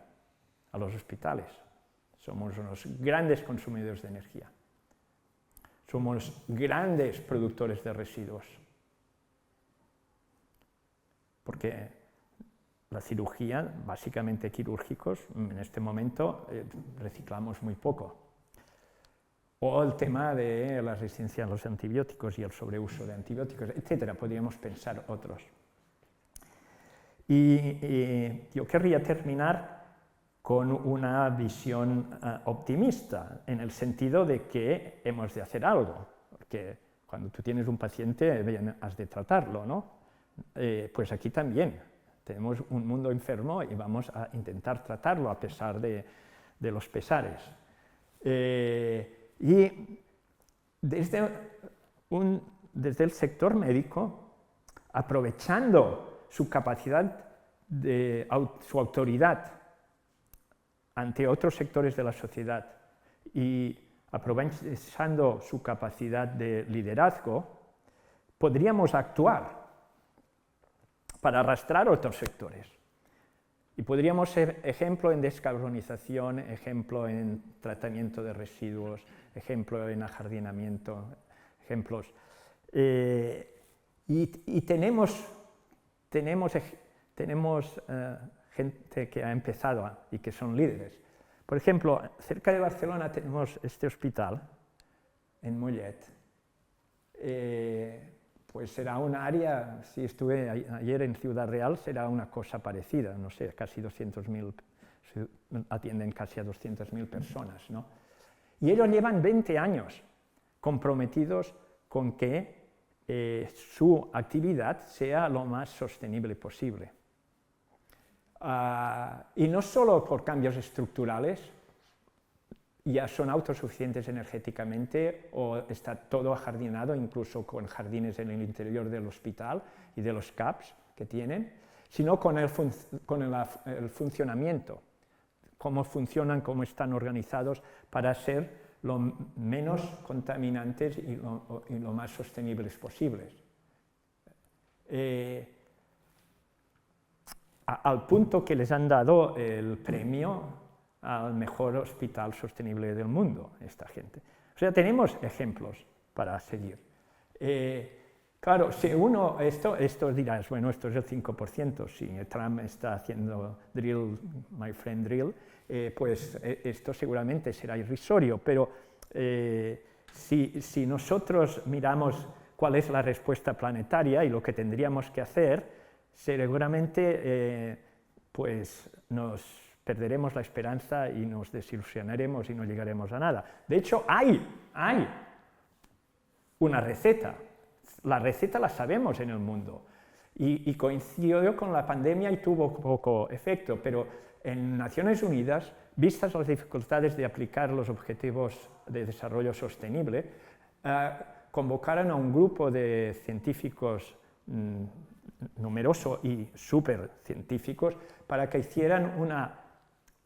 a los hospitales. Somos unos grandes consumidores de energía. Somos grandes productores de residuos. Porque la cirugía, básicamente quirúrgicos, en este momento reciclamos muy poco. O el tema de la resistencia a los antibióticos y el sobreuso de antibióticos, etcétera. Podríamos pensar otros. Y yo querría terminar con una visión optimista, en el sentido de que hemos de hacer algo. Porque cuando tú tienes un paciente, bien, has de tratarlo, ¿no? Pues aquí también. Tenemos un mundo enfermo y vamos a intentar tratarlo a pesar de los pesares. Y desde el sector médico, aprovechando su capacidad, su autoridad ante otros sectores de la sociedad y aprovechando su capacidad de liderazgo, podríamos actuar para arrastrar otros sectores. Y podríamos ser ejemplo en descarbonización, ejemplo en tratamiento de residuos, ejemplo en ajardinamiento, ejemplos. Y tenemos gente que ha empezado y que son líderes. Por ejemplo, cerca de Barcelona tenemos este hospital, en Mollet. pues será un área, si estuve ayer en Ciudad Real, será una cosa parecida, no sé, casi 200.000, atienden casi a 200.000 personas, ¿no? Y ellos llevan 20 años comprometidos con que su actividad sea lo más sostenible posible. Y no solo por cambios estructurales, ya son autosuficientes energéticamente o está todo ajardinado, incluso con jardines en el interior del hospital y de los CAPs que tienen, sino con el funcionamiento, cómo funcionan, cómo están organizados para ser lo menos contaminantes y lo más sostenibles posibles. Al punto que les han dado el premio al mejor hospital sostenible del mundo, esta gente. O sea, tenemos ejemplos para seguir. Claro, si uno, esto dirás, bueno, esto es el 5%, si Trump está haciendo drill, my friend drill, pues esto seguramente será irrisorio, pero si nosotros miramos cuál es la respuesta planetaria y lo que tendríamos que hacer, seguramente pues nos perderemos la esperanza y nos desilusionaremos y no llegaremos a nada. De hecho, hay una receta. La receta la sabemos en el mundo. Y coincidió con la pandemia y tuvo poco efecto, pero en Naciones Unidas, vistas las dificultades de aplicar los objetivos de desarrollo sostenible, convocaron a un grupo de científicos numeroso y súper científicos para que hicieran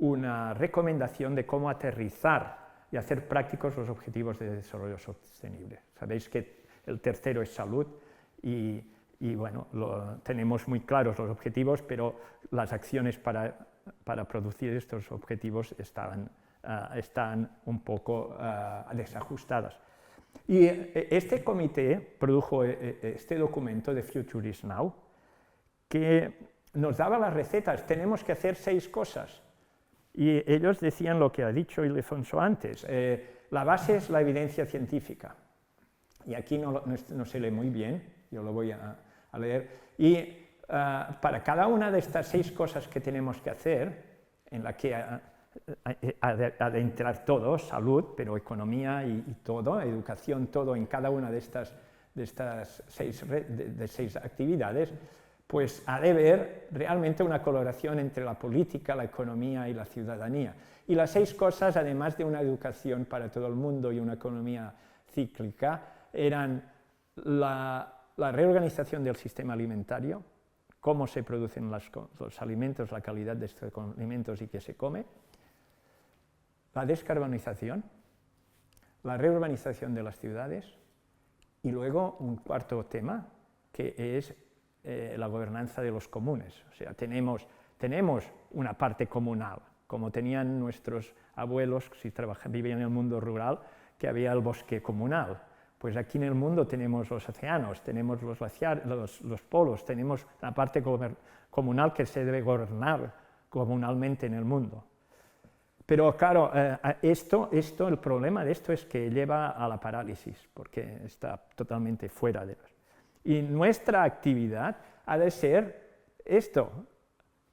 una recomendación de cómo aterrizar y hacer prácticos los objetivos de desarrollo sostenible. Sabéis que el tercero es salud y bueno, tenemos muy claros los objetivos, pero las acciones para producir estos objetivos están un poco desajustadas. Y este comité produjo este documento de Future is Now, que nos daba las recetas. Tenemos que hacer 6 cosas. Y ellos decían lo que ha dicho Ildefonso antes, la base es la evidencia científica. Y aquí no se lee muy bien, yo lo voy a leer. Y para cada una de estas 6 cosas que tenemos que hacer, en la que ha de entrar todo, salud, pero economía y todo, educación, todo en cada una de estas 6 actividades, pues ha de haber realmente una colaboración entre la política, la economía y la ciudadanía. Y las 6 cosas, además de una educación para todo el mundo y una economía cíclica, eran la reorganización del sistema alimentario, cómo se producen los alimentos, la calidad de estos alimentos y qué se come, la descarbonización, la reurbanización de las ciudades y luego un cuarto tema, que es la gobernanza de los comunes. O sea, tenemos una parte comunal, como tenían nuestros abuelos si vivían en el mundo rural, que había el bosque comunal. Pues aquí en el mundo tenemos los océanos, tenemos los glaciares, los polos, tenemos la parte comunal que se debe gobernar comunalmente en el mundo. Pero claro, el problema de esto es que lleva a la parálisis, porque está totalmente fuera de los. Y nuestra actividad ha de ser esto,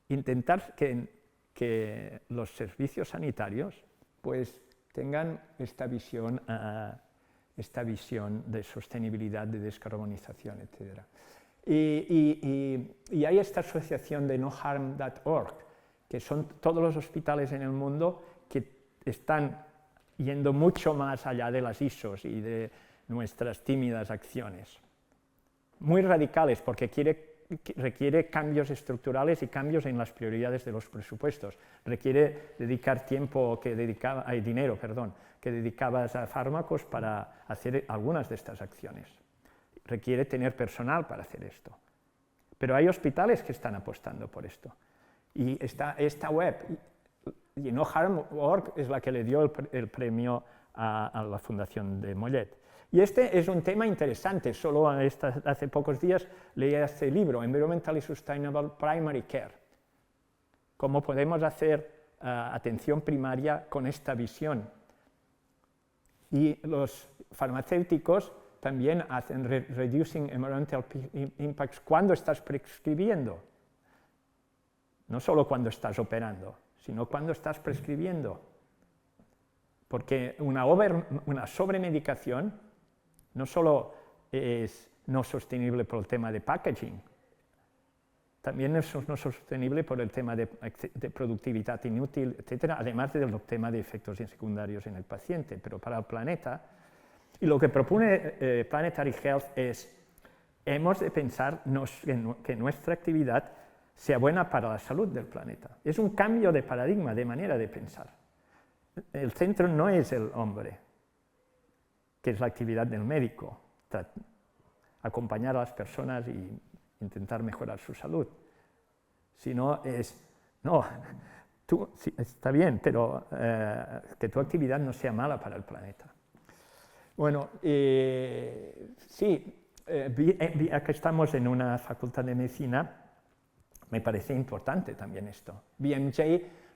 intentar que los servicios sanitarios pues, tengan esta visión de sostenibilidad, de descarbonización, etc. Y hay esta asociación de noharm.org, que son todos los hospitales en el mundo que están yendo mucho más allá de las ISOs y de nuestras tímidas acciones. Muy radicales, porque requiere cambios estructurales y cambios en las prioridades de los presupuestos. Requiere dedicar dinero que dedicabas a fármacos para hacer algunas de estas acciones. Requiere tener personal para hacer esto. Pero hay hospitales que están apostando por esto. Y esta web, noharm.org, es la que le dio el premio a la Fundación de Mollet. Y este es un tema interesante. Solo hace pocos días leí este libro, Environmentally Sustainable Primary Care. Cómo podemos hacer atención primaria con esta visión. Y los farmacéuticos también hacen reducing environmental impacts cuando estás prescribiendo. No solo cuando estás operando, sino cuando estás prescribiendo. Porque una sobremedicación no solo es no sostenible por el tema de packaging, también es no sostenible por el tema de productividad inútil, etc., además del tema de efectos secundarios en el paciente, pero para el planeta. Y lo que propone Planetary Health es, hemos de pensar que nuestra actividad sea buena para la salud del planeta. Es un cambio de paradigma, de manera de pensar. El centro no es el hombre, que es la actividad del médico, acompañar a las personas y intentar mejorar su salud, sino es, no, tú, sí, está bien, pero que tu actividad no sea mala para el planeta. Bueno, sí, acá estamos en una facultad de medicina, me parece importante también esto. BMJ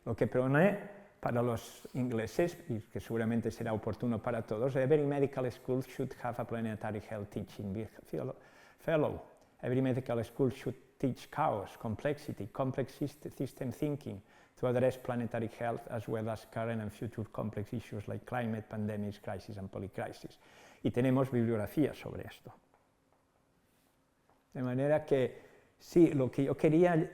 lo que propone para los ingleses, y que seguramente será oportuno para todos, every medical school should have a planetary health teaching fellow. Every medical school should teach chaos, complexity, complex system thinking to address planetary health as well as current and future complex issues like climate, pandemics, crisis and polycrisis. Y tenemos bibliografía sobre esto. De manera que, sí, lo que yo quería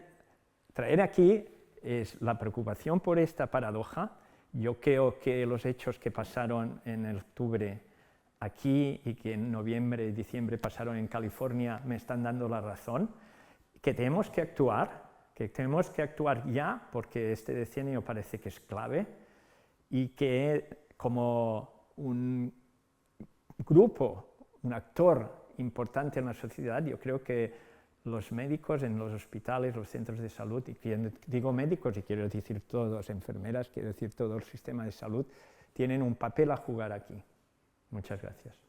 traer aquí es la preocupación por esta paradoja. Yo creo que los hechos que pasaron en octubre aquí y que en noviembre y diciembre pasaron en California me están dando la razón, que tenemos que actuar ya, porque este decenio parece que es clave, y que como un grupo, un actor importante en la sociedad, yo creo que los médicos en los hospitales, los centros de salud, y digo médicos y quiero decir todos, enfermeras, quiero decir todo el sistema de salud, tienen un papel a jugar aquí. Muchas gracias.